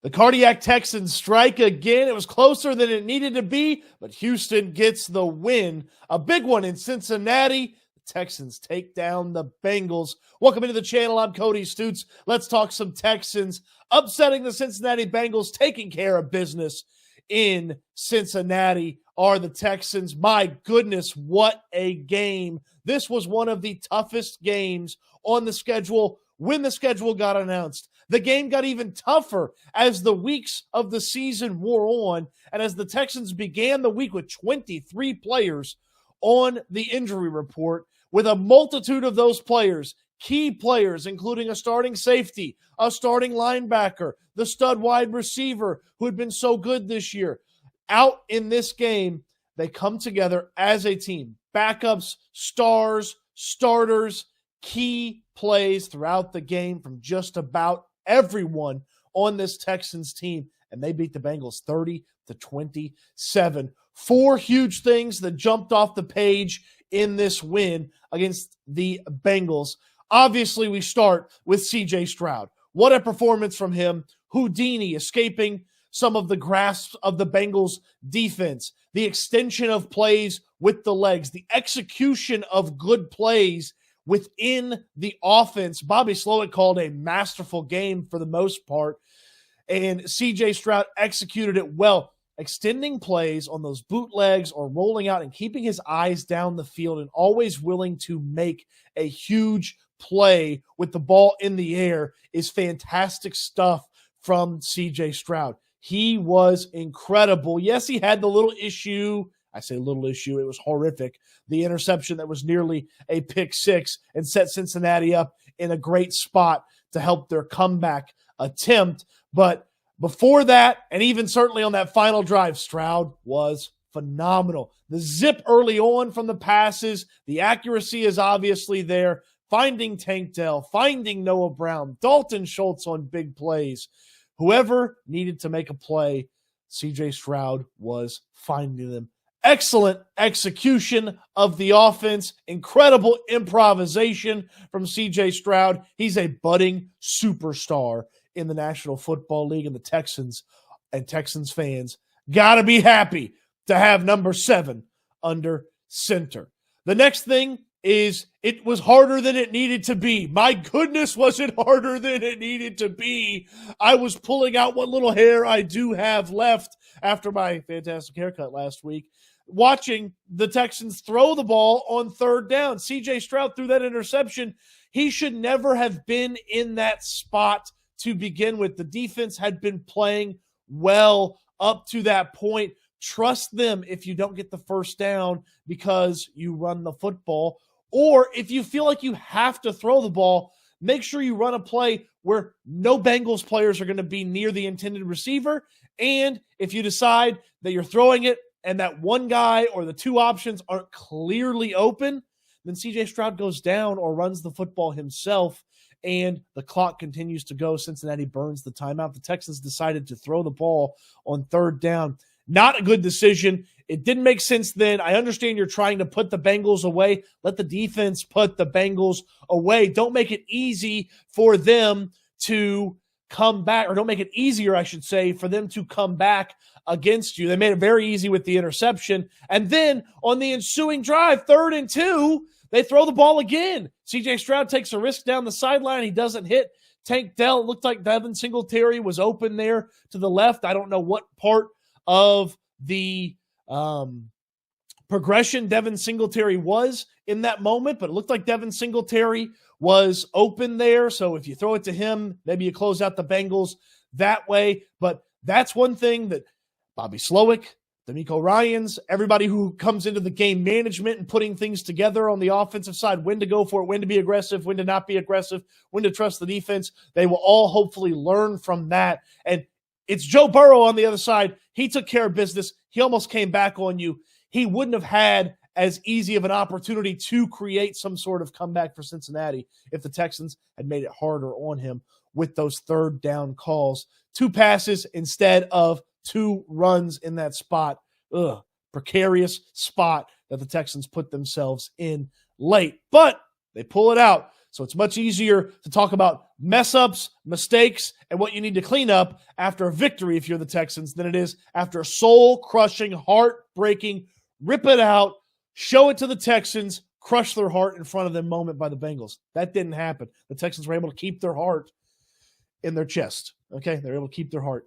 The cardiac Texans strike again. It was closer than it needed to be, but Houston gets the win. A big one in Cincinnati. The Texans take down the Bengals. Welcome into the channel. I'm Cody Stoots. Let's talk some Texans upsetting the Cincinnati Bengals, taking care of business in Cincinnati are the Texans. My goodness, what a game. This was one of the toughest games on the schedule when the schedule got announced. The game got even tougher as the weeks of the season wore on and as the Texans began the week with 23 players on the injury report, with a multitude of those players, key players, including a starting safety, a starting linebacker, the stud wide receiver who had been so good this year, out in this game. They come together as a team. Backups, stars, starters, key plays throughout the game from just about everyone on this Texans team, and they beat the Bengals 30-27. Four huge things that jumped off the page in this win against the Bengals. Obviously, we start with C.J. Stroud. What a performance from him. Houdini escaping some of the grasp of the Bengals defense, the extension of plays with the legs, the execution of good plays within the offense. Bobby Slowick called a masterful game for the most part, and C.J. Stroud executed it well, extending plays on those bootlegs or rolling out and keeping his eyes down the field and always willing to make a huge play with the ball in the air is fantastic stuff from C.J. Stroud. He was incredible. Yes, he had the little issue. I say little issue. It was horrific. The interception that was nearly a pick six and set Cincinnati up in a great spot to help their comeback attempt. But before that, and even certainly on that final drive, Stroud was phenomenal. The zip early on from the passes, the accuracy is obviously there. Finding Tank Dell, finding Noah Brown, Dalton Schultz on big plays. Whoever needed to make a play, C.J. Stroud was finding them. Excellent execution of the offense. Incredible improvisation from C.J. Stroud. He's a budding superstar in the National Football League, and the Texans and Texans fans got to be happy to have number 7 under center. The next thing is it was harder than it needed to be. My goodness, was it harder than it needed to be. I was pulling out what little hair I do have left after my fantastic haircut last week, watching the Texans throw the ball on third down. C.J. Stroud threw that interception. He should never have been in that spot to begin with. The defense had been playing well up to that point. Trust them if you don't get the first down because you run the football. Or if you feel like you have to throw the ball, make sure you run a play where no Bengals players are going to be near the intended receiver. And if you decide that you're throwing it and that one guy or the two options aren't clearly open, then C.J. Stroud goes down or runs the football himself, and the clock continues to go. Cincinnati burns the timeout. The Texans decided to throw the ball on third down. Not a good decision. It didn't make sense then. I understand you're trying to put the Bengals away. Let the defense put the Bengals away. Don't make it easy for them to come back, or don't make it easier, I should say, for them to come back against you. They made it very easy with the interception. And then on the ensuing drive, 3rd and 2, they throw the ball again. C.J. Stroud takes a risk down the sideline. He doesn't hit Tank Dell. It looked like Devin Singletary was open there to the left. I don't know what part of the progression Devin Singletary was in that moment, but it looked like Devin Singletary was open there. So if you throw it to him, maybe you close out the Bengals that way. But that's one thing that Bobby Slowick, the Nico Ryans, everybody who comes into the game management and putting things together on the offensive side, when to go for it, when to be aggressive, when to not be aggressive, when to trust the defense, they will all hopefully learn from that. And it's Joe Burrow on the other side. He took care of business. He almost came back on you. He wouldn't have had as easy of an opportunity to create some sort of comeback for Cincinnati if the Texans had made it harder on him with those third down calls. 2 passes instead of 2 runs in that spot. Precarious spot that the Texans put themselves in late. But they pull it out. So it's much easier to talk about mess-ups, mistakes, and what you need to clean up after a victory if you're the Texans than it is after a soul-crushing, heart-breaking, rip it out, show it to the Texans, crush their heart in front of them moment by the Bengals. That didn't happen. The Texans were able to keep their heart in their chest. Okay? They're able to keep their heart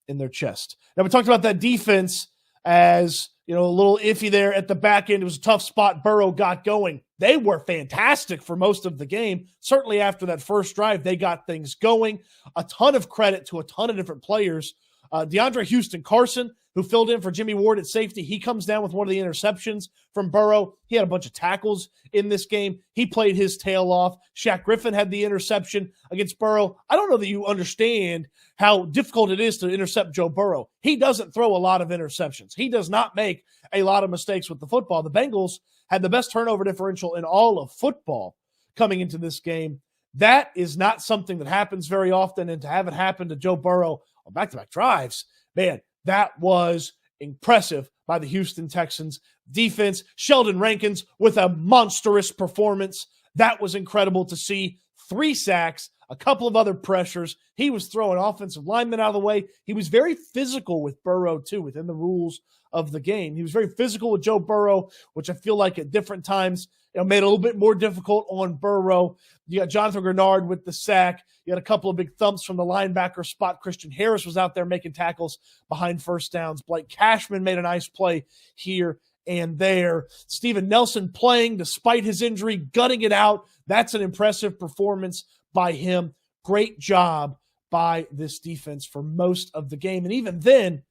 in their chest. Now, we talked about that defense as, a little iffy there at the back end. It was a tough spot. Burrow got going. They were fantastic for most of the game. Certainly after that first drive, they got things going. A ton of credit to a ton of different players. DeAndre Houston Carson, who filled in for Jimmy Ward at safety, he comes down with one of the interceptions from Burrow. He had a bunch of tackles in this game. He played his tail off. Shaq Griffin had the interception against Burrow. I don't know that you understand how difficult it is to intercept Joe Burrow. He doesn't throw a lot of interceptions. He does not make a lot of mistakes with the football. The Bengals had the best turnover differential in all of football coming into this game. That is not something that happens very often, and to have it happen to Joe Burrow on back-to-back drives, man, that was impressive by the Houston Texans defense. Sheldon Rankins with a monstrous performance. That was incredible to see. 3 sacks, a couple of other pressures. He was throwing offensive linemen out of the way. He was very physical with Burrow, too, within the rules of the game. He was very physical with Joe Burrow, which I feel like at different times made it a little bit more difficult on Burrow. You got Jonathan Grenard with the sack. You had a couple of big thumps from the linebacker spot. Christian Harris was out there making tackles behind first downs. Blake Cashman made a nice play here and there. Steven Nelson playing despite his injury, gutting it out. That's an impressive performance by him. Great job by this defense for most of the game. And even then,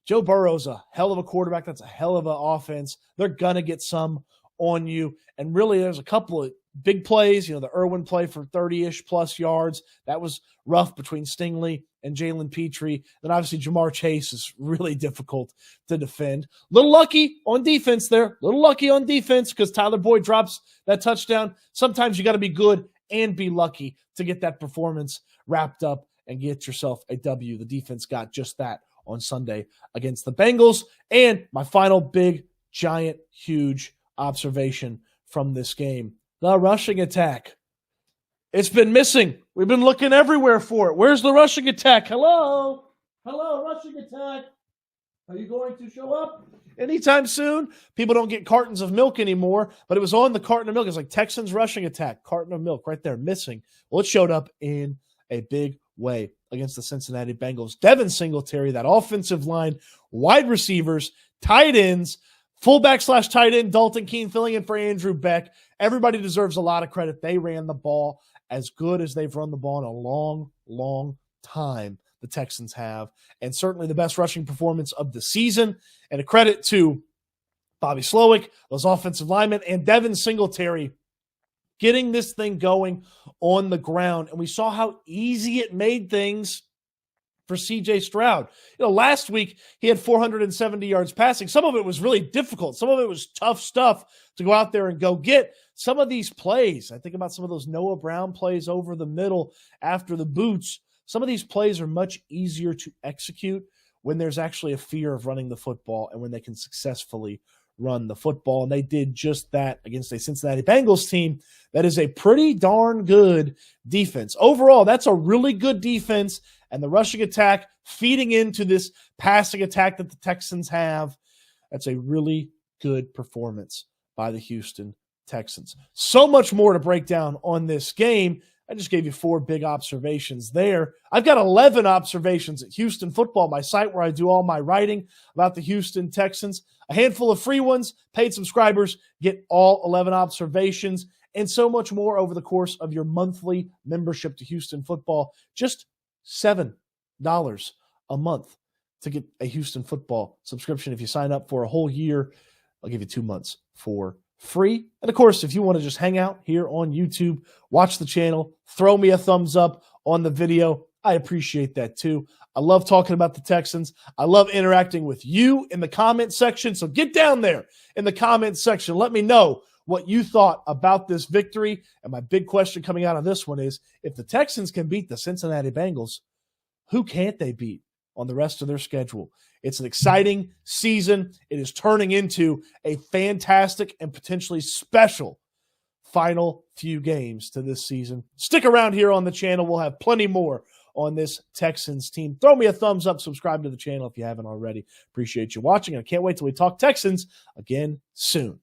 Joe Burrow's a hell of a quarterback. That's a hell of an offense. They're going to get some on you. And really, there's a couple of big plays. The Irwin play for 30-ish plus yards. That was rough between Stingley and Jalen Petrie. Then obviously Jamar Chase is really difficult to defend. Little lucky on defense there. Little lucky on defense because Tyler Boyd drops that touchdown. Sometimes you got to be good and be lucky to get that performance wrapped up and get yourself a W. The defense got just that on Sunday against the Bengals. And my final big, giant, huge observation from this game, the rushing attack. It's been missing. We've been looking everywhere for it. Where's the rushing attack? Hello, rushing attack. Are you going to show up anytime soon? People don't get cartons of milk anymore, but it was on the carton of milk. It's like Texans rushing attack, carton of milk right there, missing. Well, it showed up in a big way against the Cincinnati Bengals. Devin Singletary, that offensive line, wide receivers, tight ends, fullback / tight end, Dalton Keene filling in for Andrew Beck. Everybody deserves a lot of credit. They ran the ball as good as they've run the ball in a long, long time, the Texans have. And certainly the best rushing performance of the season. And a credit to Bobby Slowick, those offensive linemen, and Devin Singletary getting this thing going on the ground. And we saw how easy it made things for C.J. Stroud. Last week he had 470 yards passing. Some of it was really difficult. Some of it was tough stuff to go out there and go get. Some of these plays, I think about some of those Noah Brown plays over the middle after the boots. Some of these plays are much easier to execute when there's actually a fear of running the football and when they can successfully run the football. And they did just that against a Cincinnati Bengals team that is a pretty darn good defense. Overall, that's a really good defense. And the rushing attack feeding into this passing attack that the Texans have, that's a really good performance by the Houston Texans. So much more to break down on this game. I just gave you 4 big observations there. I've got 11 observations at Houston Football, my site where I do all my writing about the Houston Texans. A handful of free ones, paid subscribers get all 11 observations, and so much more over the course of your monthly membership to Houston Football. Just $7 a month to get a Houston Football subscription. If you sign up for a whole year, I'll give you 2 months for free. And of course, if you want to just hang out here on YouTube, watch the channel, throw me a thumbs up on the video, I appreciate that too. I love talking about the Texans. I love interacting with you in the comment section. So get down there in the comment section. Let me know what you thought about this victory. And my big question coming out of this one is, if the Texans can beat the Cincinnati Bengals, who can't they beat on the rest of their schedule? It's an exciting season. It is turning into a fantastic and potentially special final few games to this season. Stick around here on the channel. We'll have plenty more on this Texans team. Throw me a thumbs up. Subscribe to the channel if you haven't already. Appreciate you watching. I can't wait till we talk Texans again soon.